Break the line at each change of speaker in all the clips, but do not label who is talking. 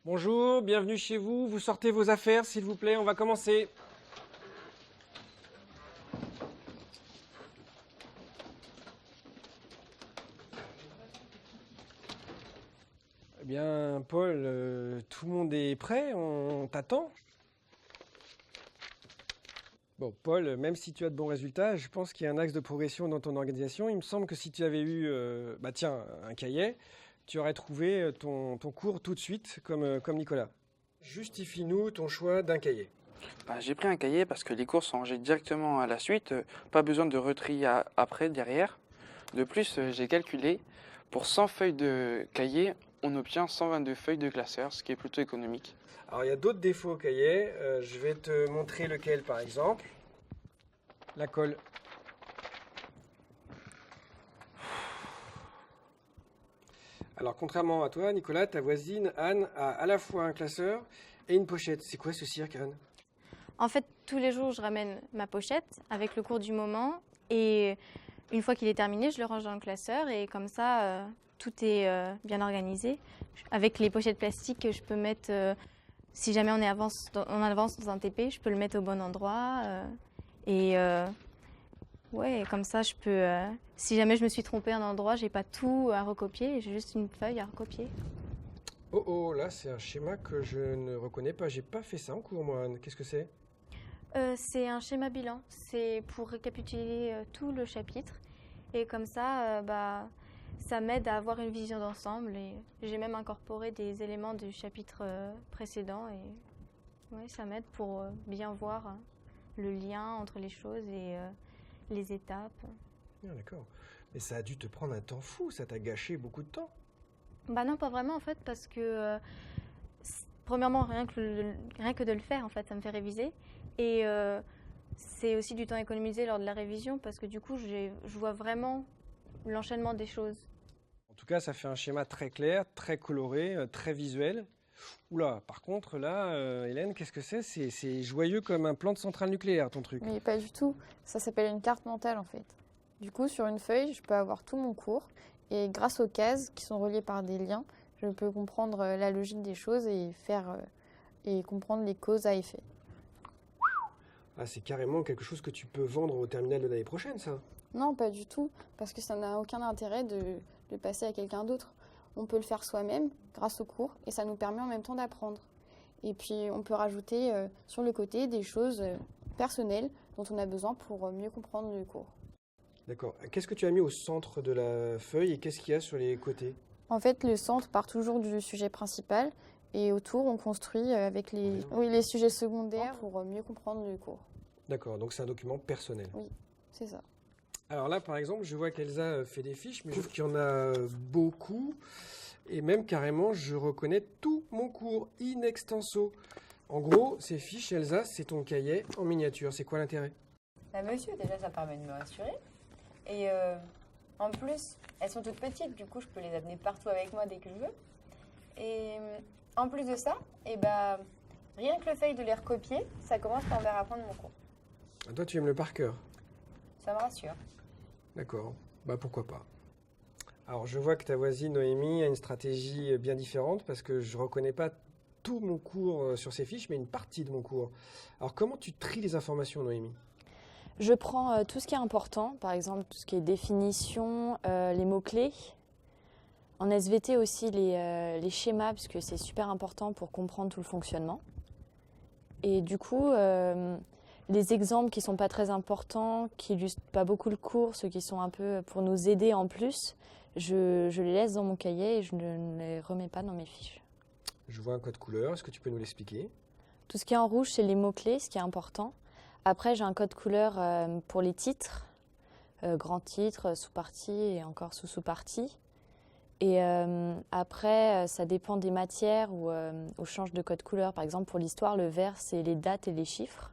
Bonjour, bienvenue chez vous. Vous sortez vos affaires, s'il vous plaît. On va commencer. Eh bien, Paul, tout le monde est prêt. On t'attend. Bon, Paul, même si tu as de bons résultats, je pense qu'il y a un axe de progression dans ton organisation. Il me semble que si tu avais eu, un cahier, tu aurais trouvé ton cours tout de suite, comme Nicolas. Justifie-nous ton choix d'un cahier.
J'ai pris un cahier parce que les cours sont rangés directement à la suite, pas besoin de retrier après, derrière. De plus, j'ai calculé, pour 100 feuilles de cahier, on obtient 122 feuilles de classeur, ce qui est plutôt économique.
Alors, il y a d'autres défauts au cahier. Je vais te montrer lequel, par exemple. La colle. Alors, contrairement à toi, Nicolas, ta voisine, Anne, a à la fois un classeur et une pochette. C'est quoi ce cirque, Anne?
En fait, tous les jours, je ramène ma pochette avec le cours du moment et une fois qu'il est terminé, je le range dans le classeur et comme ça, tout est bien organisé. Avec les pochettes plastiques, je peux mettre, si jamais on avance dans un TP, je peux le mettre au bon endroit ouais, comme ça, je peux, si jamais je me suis trompée à un endroit, j'ai pas tout à recopier, j'ai juste une feuille à recopier.
Oh oh, là, c'est un schéma que je ne reconnais pas. J'ai pas fait ça en cours, moi, Anne. Qu'est-ce que c'est?
C'est un schéma bilan, c'est pour récapituler tout le chapitre et comme ça, ça m'aide à avoir une vision d'ensemble et j'ai même incorporé des éléments du chapitre précédent et ouais, ça m'aide pour bien voir le lien entre les choses et les étapes.
Ah, d'accord. Mais ça a dû te prendre un temps fou. Ça t'a gâché beaucoup de temps.
Bah non, pas vraiment en fait parce que premièrement, rien que de le faire en fait, ça me fait réviser et c'est aussi du temps économisé lors de la révision parce que du coup, je vois vraiment l'enchaînement des choses.
En tout cas, ça fait un schéma très clair, très coloré, très visuel. Oula, par contre, là, Hélène, qu'est-ce que c'est? C'est joyeux comme un plan de centrale nucléaire, ton truc.
Mais pas du tout. Ça s'appelle une carte mentale en fait. Du coup, sur une feuille, je peux avoir tout mon cours et grâce aux cases qui sont reliées par des liens, je peux comprendre la logique des choses et et comprendre les causes à effet.
Ah, c'est carrément quelque chose que tu peux vendre au terminal de l'année prochaine, ça.
Non, pas du tout, parce que ça n'a aucun intérêt de passer à quelqu'un d'autre. On peut le faire soi-même grâce au cours et ça nous permet en même temps d'apprendre. Et puis on peut rajouter sur le côté des choses personnelles dont on a besoin pour mieux comprendre le cours.
D'accord. Qu'est-ce que tu as mis au centre de la feuille et qu'est-ce qu'il y a sur les côtés?
En fait, le centre part toujours du sujet principal et autour on construit avec les sujets secondaires pour mieux comprendre le cours.
D'accord, donc c'est un document personnel.
Oui, c'est ça.
Alors là, par exemple, je vois qu'Elsa fait des fiches, mais je trouve qu'il y en a beaucoup. Et même carrément, je reconnais tout mon cours in extenso. En gros, ces fiches, Elsa, c'est ton cahier en miniature. C'est quoi l'intérêt?
Bah, monsieur, déjà, ça permet de me rassurer. Et en plus, elles sont toutes petites, du coup, je peux les amener partout avec moi dès que je veux. Et en plus de ça, rien que le fait de les recopier, ça commence par me faire apprendre mon cours.
Ah, toi, tu aimes le par cœur.
Ça me rassure.
D'accord, bah pourquoi pas. Alors, je vois que ta voisine Noémie a une stratégie bien différente parce que je reconnais pas tout mon cours sur ces fiches, mais une partie de mon cours. Alors, comment tu tries les informations, Noémie?
Je prends tout ce qui est important, par exemple tout ce qui est définition, les mots-clés. En SVT aussi les schémas, parce que c'est super important pour comprendre tout le fonctionnement. Et du coup, les exemples qui sont pas très importants, qui illustrent pas beaucoup le cours, ceux qui sont un peu pour nous aider en plus, je les laisse dans mon cahier et je ne les remets pas dans mes fiches.
Je vois un code couleur, est-ce que tu peux nous l'expliquer?
Tout ce qui est en rouge, c'est les mots-clés, ce qui est important. Après, j'ai un code couleur pour les titres, grand titre, sous-partie et encore sous-sous-partie. Et après, ça dépend des matières où on change de code couleur. Par exemple, pour l'histoire, le vert, c'est les dates et les chiffres.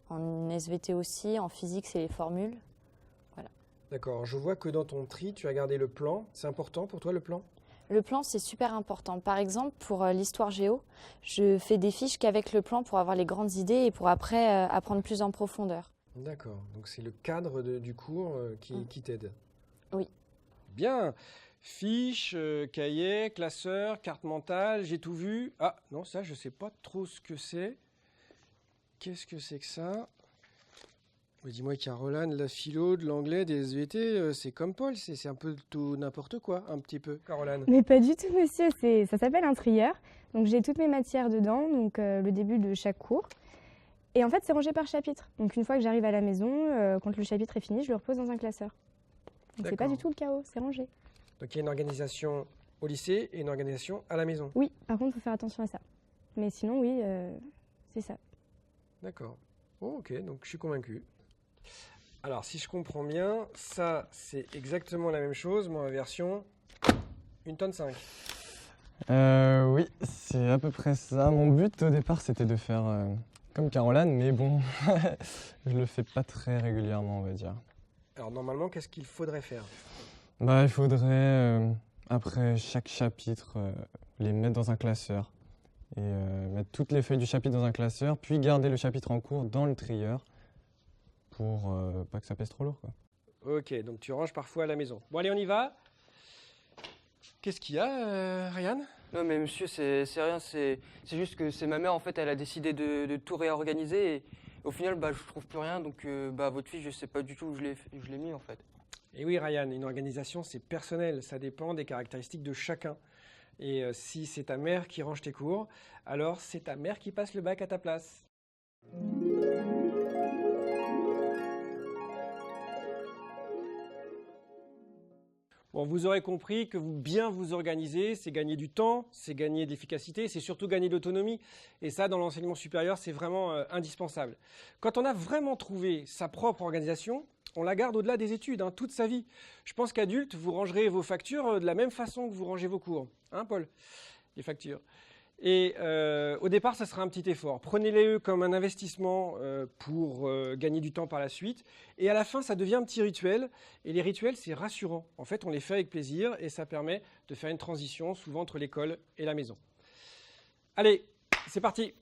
En SVT aussi, en physique, c'est les formules. Voilà.
D'accord, je vois que dans ton tri, tu as gardé le plan. C'est important pour toi, le plan?
Le plan, c'est super important. Par exemple, pour l'histoire géo, je fais des fiches qu'avec le plan pour avoir les grandes idées et pour après apprendre plus en profondeur.
D'accord, donc c'est le cadre du cours qui t'aide.
Oui.
Bien, Fiches, cahiers, classeurs, carte mentale, j'ai tout vu. Ah, non, ça, je ne sais pas trop ce que c'est. Qu'est-ce que c'est que ça? Dis-moi, Caroline, la philo, de l'anglais, des SVT, c'est comme Paul, c'est un peu tout n'importe quoi, un petit peu. Caroline.
Mais pas du tout, monsieur. Ça s'appelle un trieur. Donc j'ai toutes mes matières dedans, donc le début de chaque cours. Et en fait, c'est rangé par chapitre. Donc une fois que j'arrive à la maison, quand le chapitre est fini, je le repose dans un classeur. Donc c'est pas du tout le chaos, c'est rangé.
Donc il y a une organisation au lycée et une organisation à la maison.
Oui, par contre, il faut faire attention à ça. Mais sinon, oui, c'est ça.
D'accord. Oh, ok, donc je suis convaincu. Alors, si je comprends bien, ça, c'est exactement la même chose, mais en version 1,5 tonne.
Oui, c'est à peu près ça. Mon but au départ, c'était de faire comme Caroline, mais bon, je le fais pas très régulièrement, on va dire.
Alors, normalement, qu'est-ce qu'il faudrait faire?
Il faudrait, après chaque chapitre, les mettre dans un classeur et mettre toutes les feuilles du chapitre dans un classeur, puis garder le chapitre en cours dans le trieur pour pas que ça pèse trop lourd, quoi.
Ok, donc tu ranges parfois à la maison. Bon, allez, on y va. Qu'est-ce qu'il y a, Ryan?
Non mais monsieur, c'est rien, c'est juste que c'est ma mère en fait, elle a décidé de tout réorganiser et au final je trouve plus rien donc votre fille je sais pas du tout où je l'ai mis en fait.
Et oui, Ryan, une organisation c'est personnel, ça dépend des caractéristiques de chacun. Et si c'est ta mère qui range tes cours, alors c'est ta mère qui passe le bac à ta place. Bon, vous aurez compris que bien vous organiser, c'est gagner du temps, c'est gagner de l'efficacité, c'est surtout gagner de l'autonomie. Et ça, dans l'enseignement supérieur, c'est vraiment indispensable. Quand on a vraiment trouvé sa propre organisation, on la garde au-delà des études, toute sa vie. Je pense qu'adulte, vous rangerez vos factures de la même façon que vous rangez vos cours. Hein, Paul? Les factures. Et au départ, ça sera un petit effort. Prenez-les comme un investissement pour gagner du temps par la suite. Et à la fin, ça devient un petit rituel. Et les rituels, c'est rassurant. En fait, on les fait avec plaisir et ça permet de faire une transition souvent entre l'école et la maison. Allez, c'est parti!